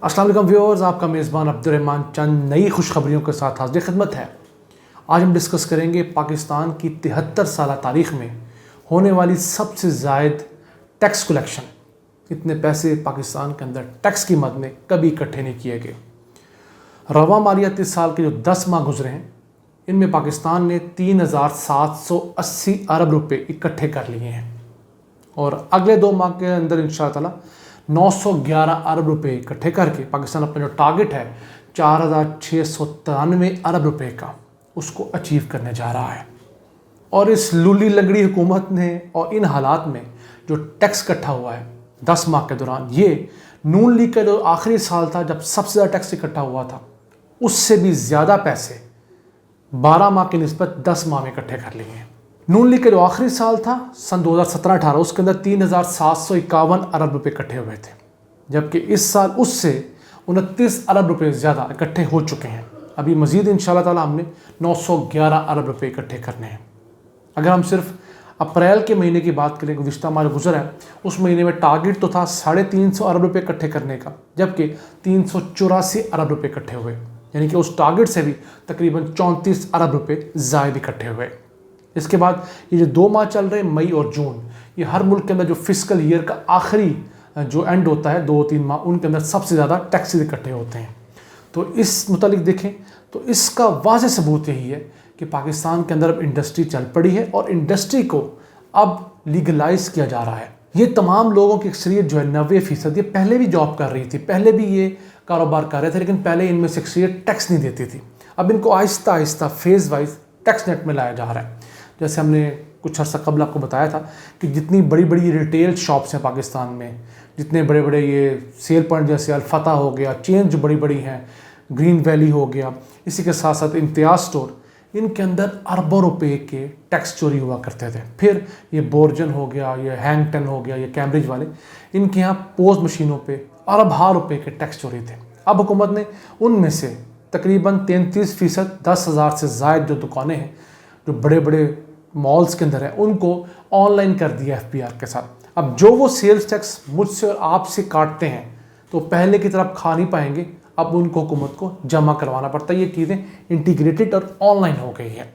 अस्सलाम वालेकुम व्यूअर्स, आपका मेज़बान अब्दुर्रहमान चंद नई खुशखबरियों के साथ हाजिर खिदमत है। आज हम डिस्कस करेंगे पाकिस्तान की 73 साल तारीख़ में होने वाली सबसे ज़ायद टैक्स कलेक्शन। इतने पैसे पाकिस्तान के अंदर टैक्स की मद में कभी इकट्ठे नहीं किए गए। रवा मालियाती साल के जो 10 माह गुजरे हैं, इनमें पाकिस्तान ने 3,780 अरब रुपये इकट्ठे कर लिए हैं और अगले 2 माह के अंदर इंशाअल्लाह 911 अरब रुपये इकट्ठे करके पाकिस्तान अपना जो टारगेट है 4,693 अरब रुपये का, उसको अचीव करने जा रहा है। और इस लूली लंगड़ी हुकूमत ने और इन हालात में जो टैक्स इकट्ठा हुआ है 10 माह के दौरान, ये नून लीग का जो आखिरी साल था जब सबसे ज़्यादा टैक्स इकट्ठा हुआ था, उससे भी ज़्यादा पैसे 12 माह की निस्बत 10 माह में इकट्ठे कर लिए हैं। नून लीग का जो आखिरी साल था सन 2017-18, उसके अंदर 3,751 अरब रुपये इकट्ठे हुए थे, जबकि इस साल उससे 29 अरब रुपये ज़्यादा इकट्ठे हो चुके हैं। अभी मज़ीद इंशाअल्लाह ताला हमने 911 अरब रुपये इकट्ठे करने हैं। अगर हम सिर्फ अप्रैल के महीने की बात करें, गुज़िश्ता माह गुजरा है, उस महीने में टारगेट तो था 350 अरब रुपये इकट्ठे करने का, जबकि 384 अरब रुपये इकट्ठे हुए, यानी कि उस टारगेट से भी तकरीबन 34 अरब रुपये ज़ायद इकट्ठे हुए। इसके बाद ये जो 2 माह चल रहे हैं, मई और जून, ये हर मुल्क के अंदर जो फिस्कल ईयर का आखिरी जो एंड होता है 2-3 माह, उनके अंदर सबसे ज़्यादा टैक्सेस इकट्ठे होते हैं। तो इस मुतालिक देखें तो इसका वाज़ेह सबूत यही है कि पाकिस्तान के अंदर अब इंडस्ट्री चल पड़ी है और इंडस्ट्री को अब लीगलाइज किया जा रहा है। ये तमाम लोगों की अक्सरियत जो है 90% ये पहले भी जॉब कर रही थी, पहले भी ये कारोबार कर रहे थे, लेकिन पहले इनमें से अक्सरियत टैक्स नहीं देती थी। अब इनको Aahista Aahista phase wise tax net में लाया जा रहा है। जैसे हमने कुछ अर्सा कबल आपको बताया था कि जितनी बड़ी बड़ी रिटेल शॉप्स हैं पाकिस्तान में, जितने बड़े बड़े ये सेल पॉइंट जैसे अल-फतह हो गया, चेन जो बड़ी बड़ी हैं, ग्रीन वैली हो गया, इसी के साथ साथ इम्तियाज़ स्टोर, इनके अंदर अरबों रुपए के टैक्स चोरी हुआ करते थे। फिर ये बोर्जन हो गया, ये हैंगटन हो गया, ये कैम्ब्रिज वाले, इनके यहाँ पोस्ट मशीनों पे अरबा रुपए के टैक्स चोरी थे। अब हुकूमत ने उनमें से तकरीबन 33%, 10,000 से ज़ायद जो दुकानें हैं जो बड़े बड़े मॉल्स के अंदर है, उनको ऑनलाइन कर दिया FPR के साथ। अब जो वो सेल्स टैक्स मुझसे और आपसे काटते हैं तो पहले की तरफ खा नहीं पाएंगे, अब उनको हुकूमत को जमा करवाना पड़ता है। ये चीज़ें इंटीग्रेटेड और ऑनलाइन हो गई है।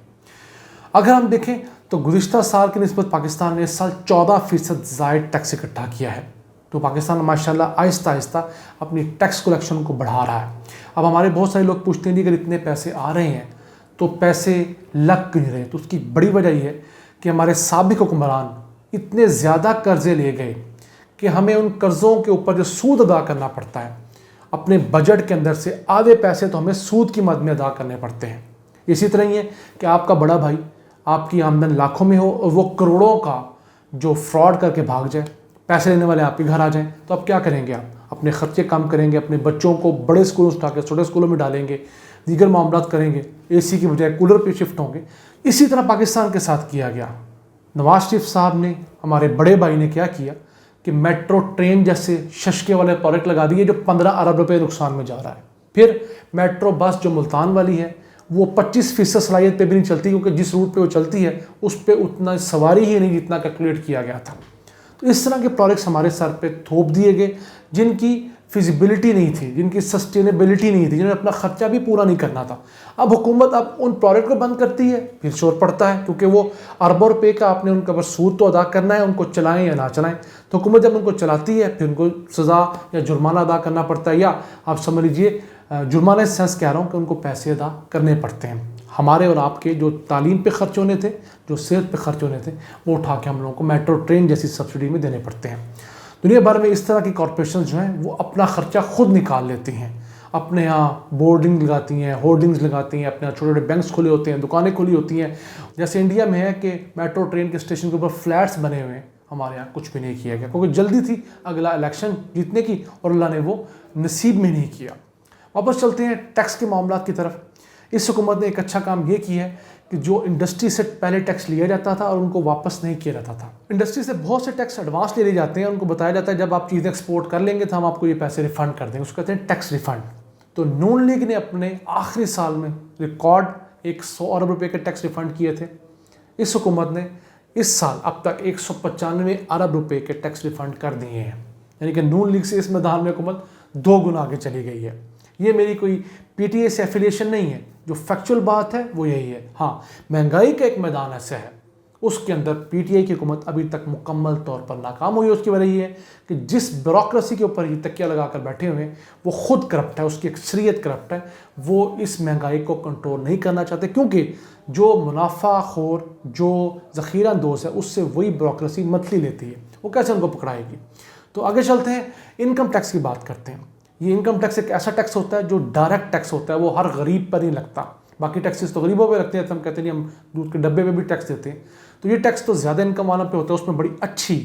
अगर हम देखें तो गुज़िश्ता साल की निस्बत पाकिस्तान ने इस साल 14% ज़ायद टैक्स इकट्ठा किया है। तो पाकिस्तान माशाल्लाह आहिस्ता आहिस्ता अपनी टैक्स कलेक्शन को बढ़ा रहा है। अब हमारे बहुत सारे लोग पूछते हैं कि अगर इतने पैसे आ रहे हैं तो पैसे लग क्यों नहीं रहे? तो उसकी बड़ी वजह यह है कि हमारे साबिक हुक्मरान इतने ज़्यादा कर्ज़े ले गए कि हमें उन कर्ज़ों के ऊपर जो सूद अदा करना पड़ता है, अपने बजट के अंदर से आधे पैसे तो हमें सूद की मद में अदा करने पड़ते हैं। इसी तरह ही है कि आपका बड़ा भाई, आपकी आमदन लाखों में हो और वो करोड़ों का जो फ्रॉड करके भाग जाए, पैसे लेने वाले आपके घर आ जाएं, तो अब क्या करेंगे? आप अपने ख़र्चे कम करेंगे, अपने बच्चों को बड़े स्कूलों से उठा के छोटे स्कूलों में डालेंगे, दीगर मामलात करेंगे, AC की बजाय कूलर पे शिफ्ट होंगे। इसी तरह पाकिस्तान के साथ किया गया। नवाज शरीफ साहब ने, हमारे बड़े भाई ने क्या किया कि मेट्रो ट्रेन जैसे शशके वाले प्रोजेक्ट लगा दिए जो 15 अरब रुपये नुकसान में जा रहा है। फिर मेट्रो बस जो मुल्तान वाली है वो 25% सलाहियत पे भी नहीं चलती, क्योंकि जिस रूट पे वो चलती है उस पर उतना सवारी ही नहीं जितना कैलकुलेट किया गया था। तो इस तरह के प्रोजेक्ट्स हमारे सर पे थोप दिए गए जिनकी फिजिबिलिटी नहीं थी, जिनकी सस्टेनेबिलिटी नहीं थी, जिन्हें अपना खर्चा भी पूरा नहीं करना था। अब हुकूमत अब उन प्रोजेक्ट को बंद करती है, फिर शोर पड़ता है, क्योंकि वो अरबों रुपये का आपने उनका बस सूद तो अदा करना है, उनको चलाएं या ना चलाएं। तो हुकूमत जब उनको चलाती है फिर उनको सज़ा या जुर्माना अदा करना पड़ता है, या आप समझ लीजिए जुर्माने से सेंस कह रहा हूँ कि उनको पैसे अदा करने पड़ते हैं। हमारे और आपके जो तालीम पे खर्च होने थे, जो सेहत पे खर्च होने थे, वो उठा के हम लोगों को मेट्रो ट्रेन जैसी सब्सिडी में देने पड़ते हैं। दुनिया भर में इस तरह की कॉरपोरेशन जो हैं वो अपना ख़र्चा खुद निकाल लेती हैं, अपने यहाँ बोर्डिंग लगाती हैं, होर्डिंग्स लगाती हैं, अपने यहाँ छोटे छोटे बैंक्स खुले होते हैं, दुकानें खुली होती हैं। जैसे इंडिया में है कि मेट्रो ट्रेन के स्टेशन के ऊपर फ्लैट्स बने हुए हैं, हमारे यहाँ कुछ भी नहीं किया गया, क्योंकि जल्दी थी अगला इलेक्शन जीतने की और अल्लाह ने वो नसीब में नहीं किया। वापस चलते हैं टैक्स के मामला की तरफ। इस हुकूमत ने एक अच्छा काम ये किया है कि जो इंडस्ट्री से पहले टैक्स लिया जाता था और उनको वापस नहीं किया जाता था, इंडस्ट्री से बहुत से टैक्स एडवांस ले लिए जाते हैं। उनको बताया जाता है जब आप चीज़ें एक्सपोर्ट कर लेंगे तो हम आपको ये पैसे रिफ़ंड कर देंगे, उसको कहते हैं टैक्स रिफ़ंड। तो नून लीग ने अपने आखिरी साल में रिकॉर्ड 100 अरब रुपये के टैक्स रिफ़ंड किए थे। इस हुकूमत ने इस साल अब तक 195 अरब रुपये के टैक्स रिफ़ंड कर दिए हैं, यानी कि नून लीग से इस मैदान में हुकूमत 2 गुना आगे चली गई है। ये मेरी कोई पीटीआई से एफिलिएशन नहीं है, जो फैक्चुअल बात है वो यही है। हाँ, महंगाई का एक मैदान ऐसा है उसके अंदर पीटीआई की हुकूमत अभी तक मुकम्मल तौर पर नाकाम हुई है। उसकी वजह ये है कि जिस ब्यूरोक्रेसी के ऊपर ये तकिया लगाकर बैठे हुए हैं वो खुद करप्ट है, उसकी अक्सरियत करप्ट है। वो इस महंगाई को कंट्रोल नहीं करना चाहते, क्योंकि जो मुनाफाखोर, जो ज़ख़ीरा अंदोज़ है, उससे वही ब्यूरोक्रेसी मतली लेती है। वो कैसे उनको पकड़ाएगी। तो आगे चलते हैं, इनकम टैक्स की बात करते हैं। ये इनकम टैक्स एक ऐसा टैक्स होता है जो डायरेक्ट टैक्स होता है, वो हर गरीब पर ही लगता। बाकी टैक्सेस तो गरीबों पे लगते हैं, तो हम कहते नहीं हम दूध के डब्बे पे भी टैक्स देते हैं। तो ये टैक्स तो ज़्यादा इनकम वालों पे होता है। उसमें बड़ी अच्छी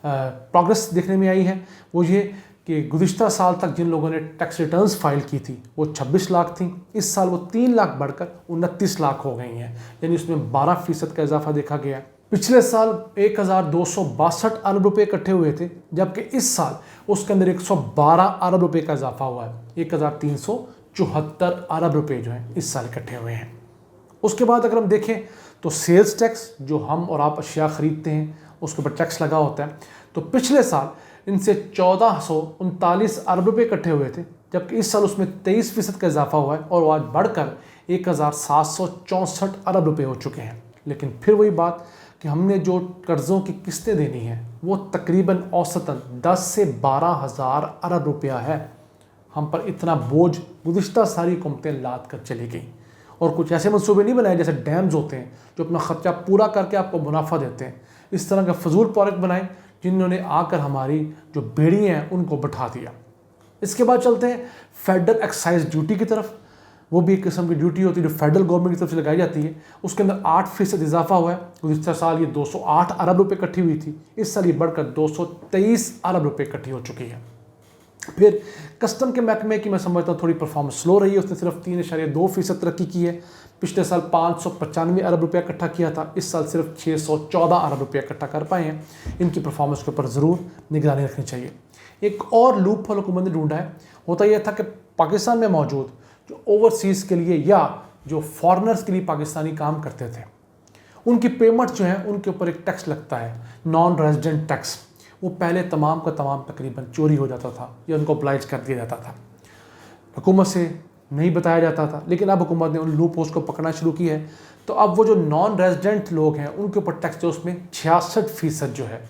प्रोग्रेस देखने में आई है। वो ये कि गुज़िश्ता साल तक जिन लोगों ने टैक्स रिटर्न्स फाइल की थथी वो 26 लाख थी, इस साल वो 3 लाख बढ़कर 29 लाख हो गई हैं, यानी उसमें 12% का इजाफा देखा गया। पिछले साल 1262 अरब रुपये इकट्ठे हुए थे, जबकि इस साल उसके अंदर 112 अरब रुपये का इजाफा हुआ है। 1374 अरब रुपये जो हैं इस साल इकट्ठे हुए हैं। उसके बाद अगर हम देखें तो सेल्स टैक्स, जो हम और आप अशिया ख़रीदते हैं उसके ऊपर टैक्स लगा होता है, तो पिछले साल इनसे 1439 अरब रुपये इकट्ठे हुए थे, जबकि इस साल उसमें 23% का इजाफा हुआ है और वो आज बढ़कर 1764 अरब रुपये हो चुके हैं। लेकिन फिर वही बात कि हमने जो कर्ज़ों की किस्तें देनी हैं वो तकरीबन औसतन 10 से 12 हज़ार अरब रुपया है। हम पर इतना बोझ गुज़िश्ता सारी हुकूमतें लाद कर चली गई, और कुछ ऐसे मंसूबे नहीं बनाए जैसे डैम्स होते हैं जो अपना ख़र्चा पूरा करके आपको मुनाफा देते हैं। इस तरह के फजूल प्रोजेक्ट बनाए जिन्होंने आकर हमारी जो बेड़ियाँ हैं उनको बैठा दिया। इसके बाद चलते हैं फेडरल एक्साइज ड्यूटी की तरफ। वो भी एक किस्म की ड्यूटी होती है जो फेडरल गवर्नमेंट की तरफ से लगाई जाती है। उसके अंदर 8% इजाफा हुआ है। गुज़िश्ता साल ये 208 अरब रुपये इकट्ठी हुई थी, इस साल ये बढ़कर 223 अरब रुपये इकट्ठी हो चुकी है। फिर कस्टम के महकमे की मैं समझता हूँ थोड़ी परफॉर्मेंस स्लो रही है, उसने सिर्फ 3.2% तरक्की की है। पिछले साल 595 अरब रुपया इकट्ठा किया था, इस साल सिर्फ 614 अरब रुपया इकट्ठा कर पाए हैं। इनकी परफॉर्मेंस के ऊपर ज़रूर निगरानी रखनी चाहिए। एक और लूप होल हुकूमत ने ढूंढा है, होता यह था कि पाकिस्तान में मौजूद जो ओवरसीज़ के लिए या जो फॉरेनर्स के लिए पाकिस्तानी काम करते थे उनकी पेमेंट जो है उनके ऊपर एक टैक्स लगता है, नॉन रेजिडेंट टैक्स। वो पहले तमाम का तमाम तकरीबन चोरी हो जाता था या उनको अप्लाइज कर दिया जाता था, हुकूमत से नहीं बताया जाता था। लेकिन अब हुकूमत ने उन लूप होल्स को पकड़ना शुरू किया है, तो अब वो जो नॉन रेजिडेंट लोग हैं उनके ऊपर टैक्स जो उसमें 66% जो है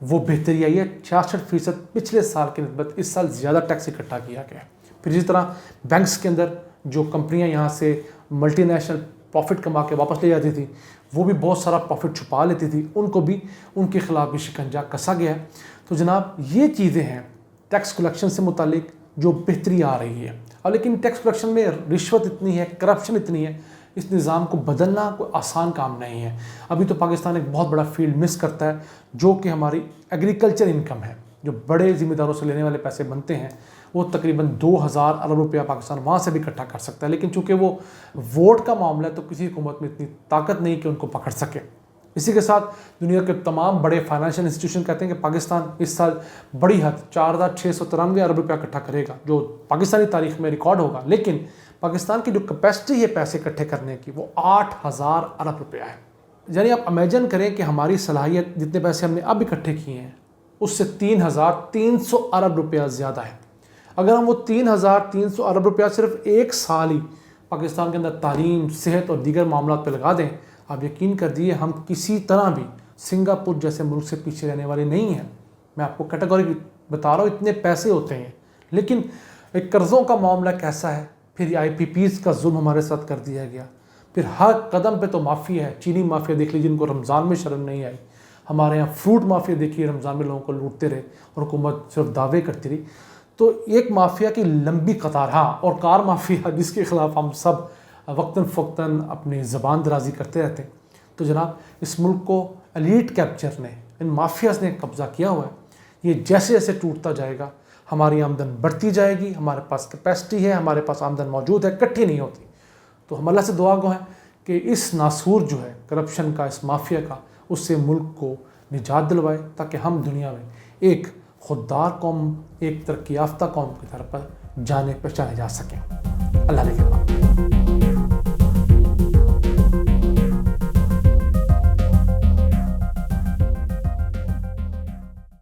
वो बेहतरी आई है। 66% पिछले साल की निस्बत इस साल ज़्यादा टैक्स इकट्ठा किया गया है। फिर इसी तरह बैंक्स के अंदर जो कंपनियां यहाँ से मल्टीनेशनल प्रॉफिट कमा के वापस ले जाती थी वो भी बहुत सारा प्रॉफिट छुपा लेती थी, उनको भी उनके ख़िलाफ़ भी शिकंजा कसा गया। तो जनाब ये चीज़ें हैं टैक्स कलेक्शन से मुतालिक जो बेहतरी आ रही है। और लेकिन टैक्स कलेक्शन में रिश्वत इतनी है, करप्शन इतनी है, इस निज़ाम को बदलना कोई आसान काम नहीं है। अभी तो पाकिस्तान एक बहुत बड़ा फील्ड मिस करता है जो कि हमारी एग्रीकल्चर इनकम है, जो बड़े ज़िम्मेदारों से लेने वाले पैसे बनते हैं वो तकरीबन 2000 अरब रुपया पाकिस्तान वहाँ से भी इकट्ठा कर सकता है। लेकिन चूँकि वो वोट का मामला है तो किसी हुकूमत में इतनी ताकत नहीं कि उनको पकड़ सके। इसी के साथ दुनिया के तमाम बड़े फाइनेंशियल इंस्टीट्यूशन कहते हैं कि पाकिस्तान इस साल बड़ी हद 4693 अरब रुपया इकट्ठा करेगा, जो पाकिस्तानी तारीख में रिकॉर्ड होगा। लेकिन पाकिस्तान की जो कैपेसिटी है पैसे इकट्ठे करने की वो 8000 अरब रुपया है। यानी आप इमेजिन करें कि हमारी सलाहियत जितने पैसे हमने अब इकट्ठे किए हैं उससे 3300 अरब रुपया ज़्यादा है। अगर हम वो 3300 अरब रुपया सिर्फ एक साल ही पाकिस्तान के अंदर तालीम, सेहत और दीगर मामलों पर लगा दें, आप यकीन कर दिए हम किसी तरह भी सिंगापुर जैसे मुल्क से पीछे रहने वाले नहीं हैं। मैं आपको कैटेगरी बता रहा हूँ, इतने पैसे होते हैं। लेकिन एक कर्ज़ों का मामला कैसा है, फिर IPPs का जुल्म हमारे साथ कर दिया गया, फिर हर कदम पे तो माफिया है। चीनी माफिया देख लीजिए, जिनको रमज़ान में शर्म नहीं आई। हमारे यहाँ फ्रूट माफिया देखिए, रमज़ान में लोगों को लूटते रहे और हुकूमत सिर्फ दावे करती रही। तो एक माफिया की लंबी कतार। हाँ, और कार माफिया जिसके ख़िलाफ़ हम सब वक्तन फ़क्तन अपनी ज़बान दराजी करते रहते हैं। तो जनाब इस मुल्क को एलीट कैप्चर ने, इन माफियाज़ ने कब्ज़ा किया हुआ है। ये जैसे जैसे टूटता जाएगा हमारी आमदन बढ़ती जाएगी, हमारे पास कैपेसिटी है, हमारे पास आमदन मौजूद है, इकट्ठी नहीं होती। तो हम अल्लाह से दुआ गो हैं कि इस नासूर जो है करप्शन का, इस माफिया का, उससे मुल्क को निजात दिलवाए ताकि हम दुनिया में एक खुददार कौम, एक तरक्की याफ्ता कौम की तरफ पर जाने पहचाने जा सकें। अल्लाह ने